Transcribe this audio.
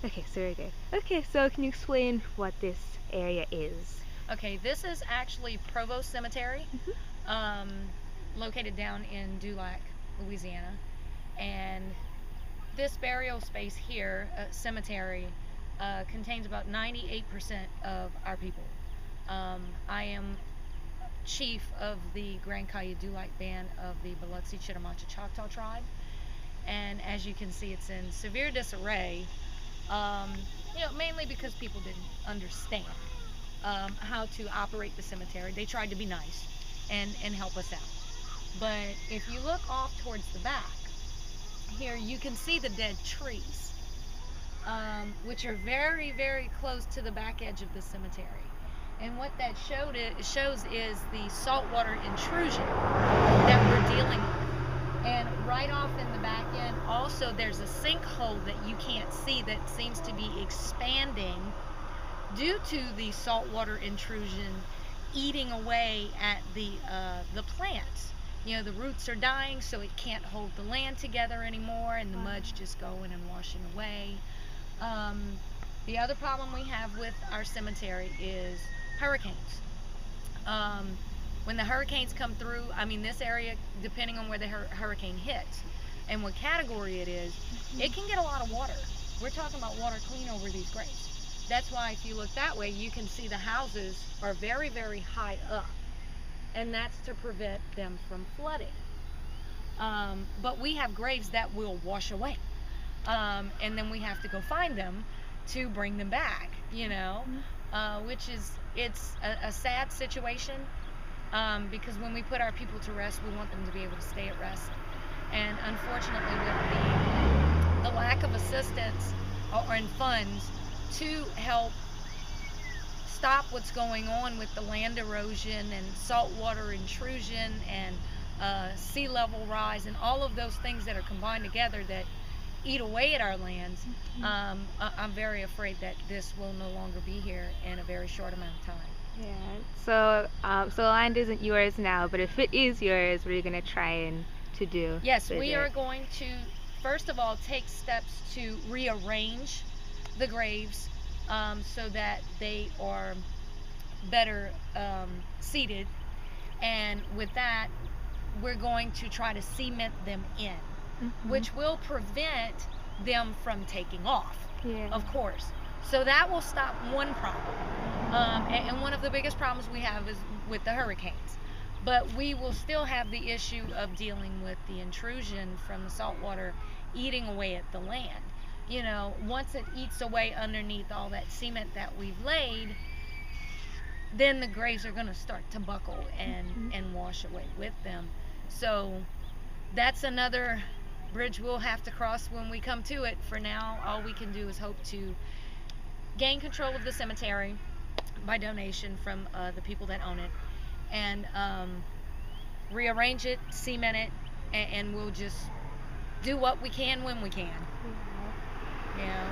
Okay, so very good. Okay, so can you explain what this area is? Okay, this is actually Provost Cemetery, um, located down in Dulac, Louisiana. And this burial space here, cemetery, contains about 98% of our people. I am chief of the Grand Cayuga-Dulac Band of the Biloxi Chitimacha Choctaw tribe. And as you can see, it's in severe disarray, um, mainly because people didn't understand how to operate the cemetery. They tried to be nice and help us out. But if you look off towards the back, here you can see the dead trees, which are very, very close to the back edge of the cemetery. And what that shows is the saltwater intrusion that we're dealing with. And right off in the back end, also there's a sinkhole that you can't see that seems to be expanding due to the saltwater intrusion eating away at the plants. The roots are dying, so it can't hold the land together anymore, and the mud's just going and washing away. Um, the other problem we have with our cemetery is hurricanes. Um, when the hurricanes come through, I mean, this area, depending on where the hurricane hits and what category it is, it can get a lot of water. We're talking about water clean over these graves. That's why if you look that way, you can see the houses are very, very high up, and that's to prevent them from flooding. But we have graves that will wash away, and then we have to go find them to bring them back. Which is it's a sad situation, because when we put our people to rest, we want them to be able to stay at rest. And unfortunately, with the lack of assistance or in funds to help stop what's going on with the land erosion and saltwater intrusion and sea level rise and all of those things that are combined together that eat away at our lands, I'm very afraid that this will no longer be here in a very short amount of time. Yeah. So land isn't yours now, but if it is yours, what are you gonna try and to do Yes, with we it? are going to, first of all, take steps to rearrange the graves, so that they are better seated. And with that, we're going to try to cement them in, Mhm. which will prevent them from taking off, Yeah. of course. So that will stop one problem. And one of the biggest problems we have is with the hurricanes. But we will still have the issue of dealing with the intrusion from the saltwater eating away at the land. Once it eats away underneath all that cement that we've laid, then the graves are going to start to buckle and wash away with them. So that's another bridge we'll have to cross when we come to it. For now, all we can do is hope to gain control of the cemetery by donation from the people that own it, and rearrange it, cement it, and we'll just do what we can when we can. Yeah.